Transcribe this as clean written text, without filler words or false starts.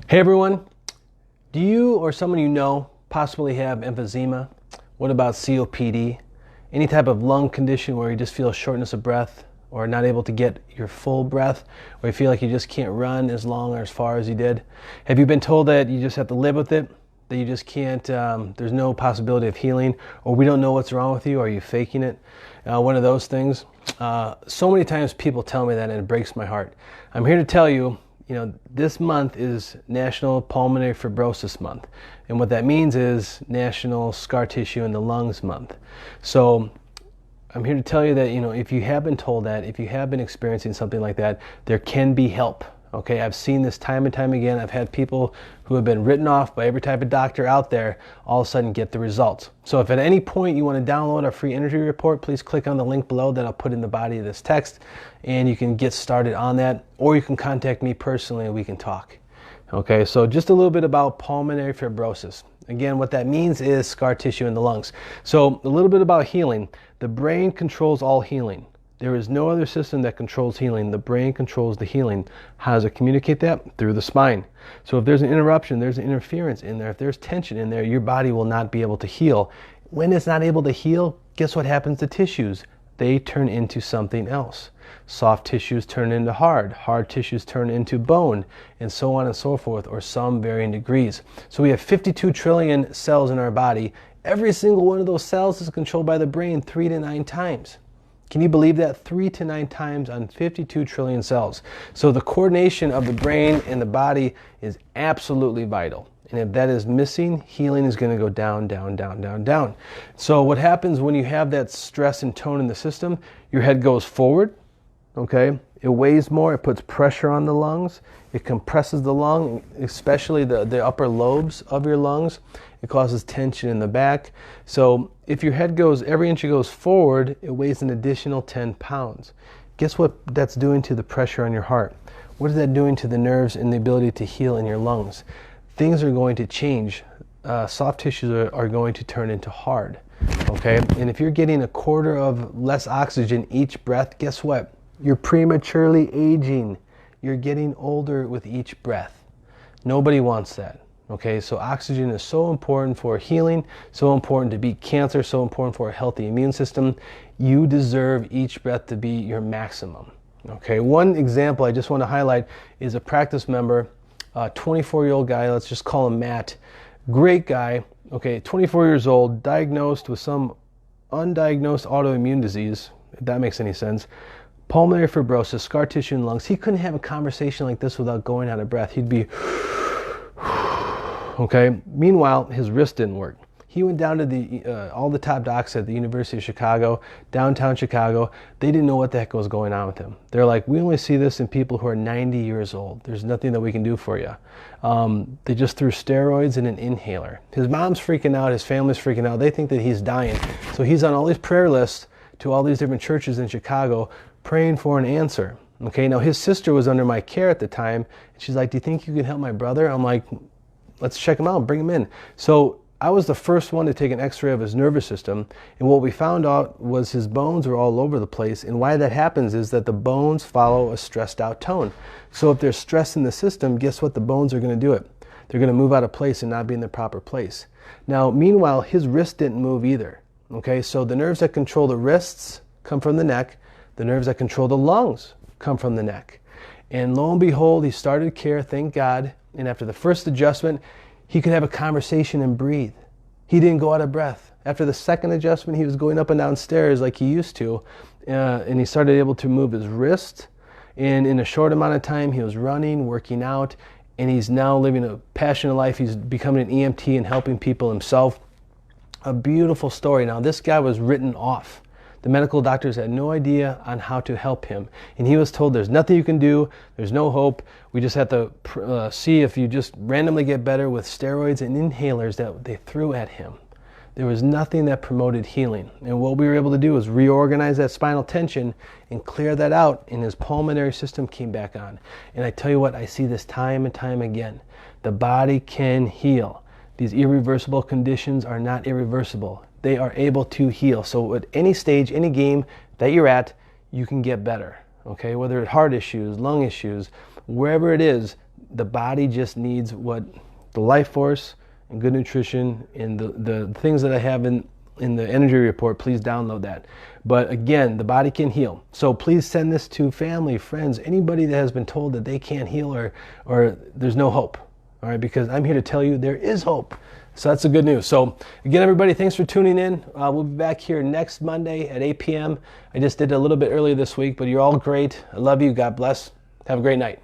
Hey everyone, do you or someone you know possibly have emphysema? What about COPD? Any type of lung condition where you just feel shortness of breath or not able to get your full breath, or you feel like you just can't run as long or as far as you did? Have you been told that you just have to live with it, that you just can't, there's no possibility of healing, or we don't know what's wrong with you, or are you faking it? One of those things. So many times people tell me that and it breaks my heart. I'm here to tell you, this month is National Pulmonary Fibrosis Month. And what that means is National Scar Tissue in the Lungs Month. So I'm here to tell you that, if you have been told that, if you have been experiencing something like that, there can be help. Okay, I've seen this time and time again. I've had people who have been written off by every type of doctor out there all of a sudden get the results. So if at any point you want to download our free energy report, please click on the link below that I'll put in the body of this text, and you can get started on that, or you can contact me personally and we can talk. Okay, so just a little bit about pulmonary fibrosis. Again, what that means is scar tissue in the lungs. So a little bit about healing. The brain controls all healing. There is no other system that controls healing. The brain controls the healing. How does it communicate that? Through the spine. So if there's an interruption, there's an interference in there, if there's tension in there, your body will not be able to heal. When it's not able to heal, guess what happens to tissues? They turn into something else. Soft tissues turn into hard tissues turn into bone, and so on and so forth, or some varying degrees. So we have 52 trillion cells in our body. Every single one of those cells is controlled by the brain 3 to 9 times. Can you believe that? 3 to 9 times on 52 trillion cells. So the coordination of the brain and the body is absolutely vital. And if that is missing, healing is going to go down, down, down, down, down. So what happens when you have that stress and tone in the system? Your head goes forward, okay? It weighs more, it puts pressure on the lungs, it compresses the lung, especially the upper lobes of your lungs. It causes tension in the back. So if your head goes, every inch it goes forward, it weighs an additional 10 pounds. Guess what that's doing to the pressure on your heart? What is that doing to the nerves and the ability to heal in your lungs? Things are going to change. Soft tissues are going to turn into hard, okay? And if you're getting a quarter of less oxygen each breath, guess what? You're prematurely aging. You're getting older with each breath. Nobody wants that. Okay, so oxygen is so important for healing, so important to beat cancer, so important for a healthy immune system. You deserve each breath to be your maximum. Okay, one example I just want to highlight is a practice member, a 24-year-old guy, let's just call him Matt. Great guy, okay, 24 years old, diagnosed with some undiagnosed autoimmune disease, if that makes any sense. Pulmonary fibrosis, scar tissue in lungs. He couldn't have a conversation like this without going out of breath. He'd be okay. Meanwhile, his wrist didn't work. He went down to all the top docs at the University of Chicago, downtown Chicago. They didn't know what the heck was going on with him. They're like, we only see this in people who are 90 years old. There's nothing that we can do for you. They just threw steroids and an inhaler. His mom's freaking out. His family's freaking out. They think that he's dying. So he's on all these prayer lists to all these different churches in Chicago praying for an answer. Okay, now his sister was under my care at the time. And she's like, do you think you can help my brother? I'm like, let's check him out, bring him in. So I was the first one to take an x-ray of his nervous system, and what we found out was his bones were all over the place, and why that happens is that the bones follow a stressed out tone. So if there's stress in the system, guess what? The bones are going to do it. They're going to move out of place and not be in the proper place. Now, meanwhile, his wrist didn't move either. Okay, so the nerves that control the wrists come from the neck, the nerves that control the lungs come from the neck. And lo and behold, he started care, thank God. And after the first adjustment, he could have a conversation and breathe. He didn't go out of breath. After the second adjustment, he was going up and down stairs like he used to. And he started able to move his wrist. And in a short amount of time, he was running, working out, and he's now living a passionate life. He's becoming an EMT and helping people himself. A beautiful story. Now, this guy was written off. The medical doctors had no idea on how to help him. And he was told there's nothing you can do, there's no hope. We just have to see if you just randomly get better with steroids and inhalers that they threw at him. There was nothing that promoted healing. And what we were able to do was reorganize that spinal tension and clear that out, and his pulmonary system came back on. And I tell you what, I see this time and time again. The body can heal. These irreversible conditions are not irreversible. They are able to heal. So at any stage, any game that you're at, you can get better. Okay, whether it's heart issues, lung issues, wherever it is, The body just needs what the life force and good nutrition and the things that I have in the energy report. Please download that. But again, the body can heal. So please send this to family, friends, anybody that has been told that they can't heal or there's no hope. All right, because I'm here to tell you there is hope. So that's the good news. So again, everybody, thanks for tuning in. We'll be back here next Monday at 8 p.m. I just did it a little bit earlier this week, but you're all great. I love you. God bless. Have a great night.